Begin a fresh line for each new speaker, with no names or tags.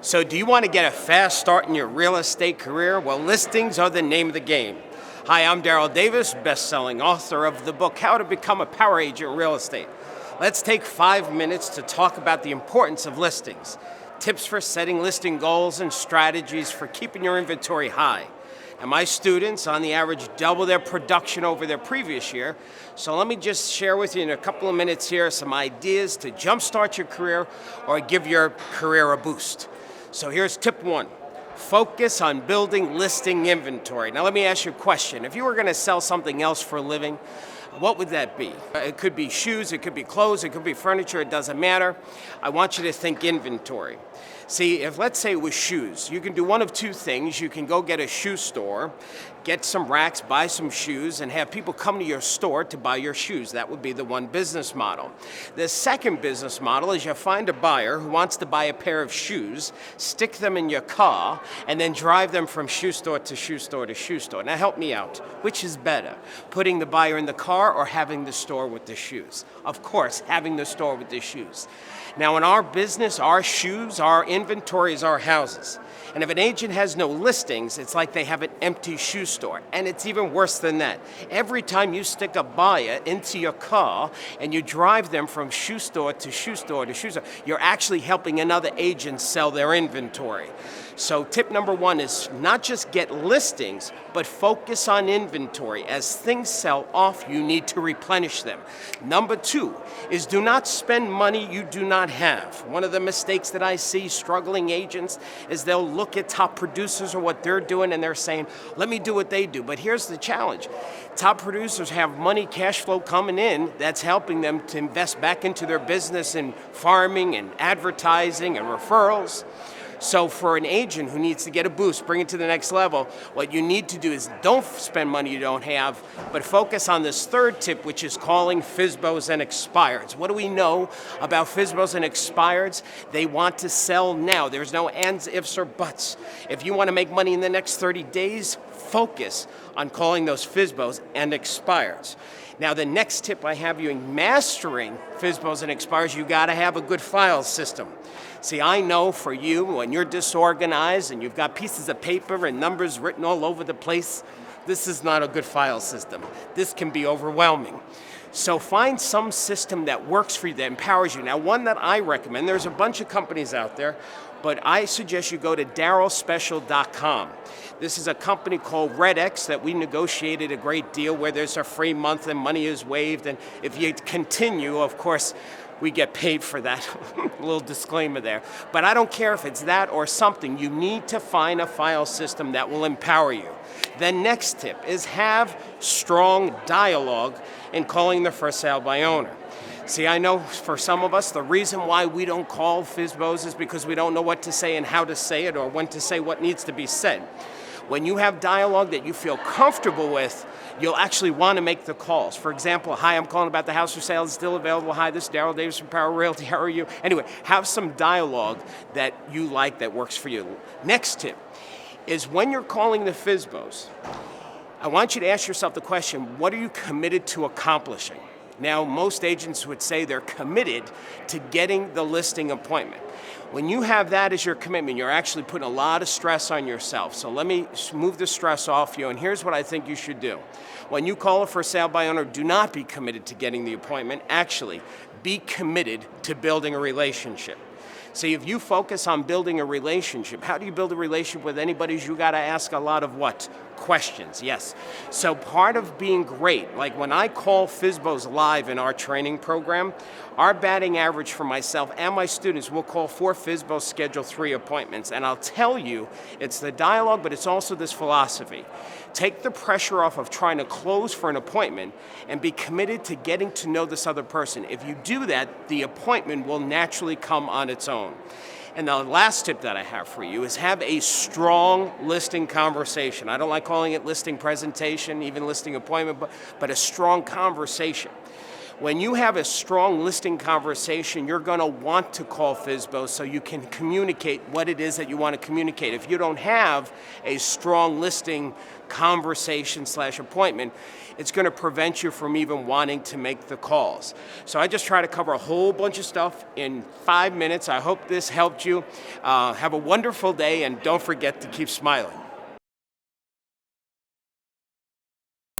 So do you want to get a fast start in your real estate career? Well, listings are the name of the game. Hi, I'm Darryl Davis, best-selling author of the book, How to Become a Power Agent in Real Estate. Let's take 5 minutes to talk about the importance of listings, tips for setting listing goals, and strategies for keeping your inventory high. And my students, on the average, double their production over their previous year. So let me just share with you in a couple of minutes here some ideas to jumpstart your career or give your career a boost. So here's tip 1. Focus on building listing inventory. Now let me ask you a question. If you were going to sell something else for a living, what would that be? It could be shoes, it could be clothes, it could be furniture, it doesn't matter. I want you to think inventory. See, if let's say it was shoes, you can do one of two things. You can go get a shoe store, get some racks, buy some shoes, and have people come to your store to buy your shoes. That would be the one business model. The second business model is you find a buyer who wants to buy a pair of shoes, stick them in your car, and then drive them from shoe store to shoe store to shoe store. Now help me out. Which is better, putting the buyer in the car or having the store with the shoes? Of course, having the store with the shoes. Now in our business, our shoes, our inventory is our houses. And if an agent has no listings, it's like they have an empty shoe store. And it's even worse than that. Every time you stick a buyer into your car and you drive them from shoe store to shoe store to shoe store, you're actually helping another agent sell their inventory. So tip number 1 is not just get listings, but focus on inventory. As things sell off, you need to replenish them. Number 2 is do not spend money you do not have. One of the mistakes that I see struggling agents is they'll look at top producers or what they're doing and they're saying, let me do what they do. But here's the challenge. Top producers have money, cash flow coming in that's helping them to invest back into their business in farming and advertising and referrals. So for an agent who needs to get a boost, bring it to the next level, what you need to do is don't spend money you don't have, but focus on this third tip, which is calling FSBOs and expireds. What do we know about FSBOs and expireds? They want to sell now. There's no ands, ifs, or buts. If you want to make money in the next 30 days, focus on calling those FSBOs and expireds. Now, the next tip I have you in mastering FSBOs and expireds, you got to have a good file system. See, I know for you, when you're disorganized and you've got pieces of paper and numbers written all over the place, this is not a good file system. This can be overwhelming. So find some system that works for you, that empowers you. Now, one that I recommend, there's a bunch of companies out there, but I suggest you go to darrylspecial.com. This is a company called RedX that we negotiated a great deal where there's a free month and money is waived. And if you continue, of course, we get paid for that. A little disclaimer there. But I don't care if it's that or something. You need to find a file system that will empower you. The next tip is have strong dialogue in calling the for sale by owner. See, I know for some of us, the reason why we don't call FSBOs is because we don't know what to say and how to say it or when to say what needs to be said. When you have dialogue that you feel comfortable with, you'll actually want to make the calls. For example, hi, I'm calling about the house for sale. It's still available. Hi, this is Darryl Davis from Power Realty. How are you? Anyway, have some dialogue that you like that works for you. Next tip is when you're calling the FSBOs, I want you to ask yourself the question, what are you committed to accomplishing? Now, most agents would say they're committed to getting the listing appointment. When you have that as your commitment, you're actually putting a lot of stress on yourself. So let me move the stress off you, and here's what I think you should do. When you call a for sale by owner, do not be committed to getting the appointment. Actually, be committed to building a relationship. See, if you focus on building a relationship, how do you build a relationship with anybody? You got to ask a lot of what? Questions, yes. So part of being great, like when I call FSBOs live in our training program, our batting average for myself and my students will call 4 FSBOs, schedule 3 appointments. And I'll tell you, it's the dialogue, but it's also this philosophy. Take the pressure off of trying to close for an appointment and be committed to getting to know this other person. If you do that, the appointment will naturally come on its own. And the last tip that I have for you is have a strong listing conversation. I don't like calling it listing presentation, even listing appointment, but a strong conversation. When you have a strong listing conversation, you're going to want to call FSBOs so you can communicate what it is that you want to communicate. If you don't have a strong listing conversation / appointment, it's going to prevent you from even wanting to make the calls. So I just try to cover a whole bunch of stuff in 5 minutes. I hope this helped you. Have a wonderful day, and don't forget to keep smiling.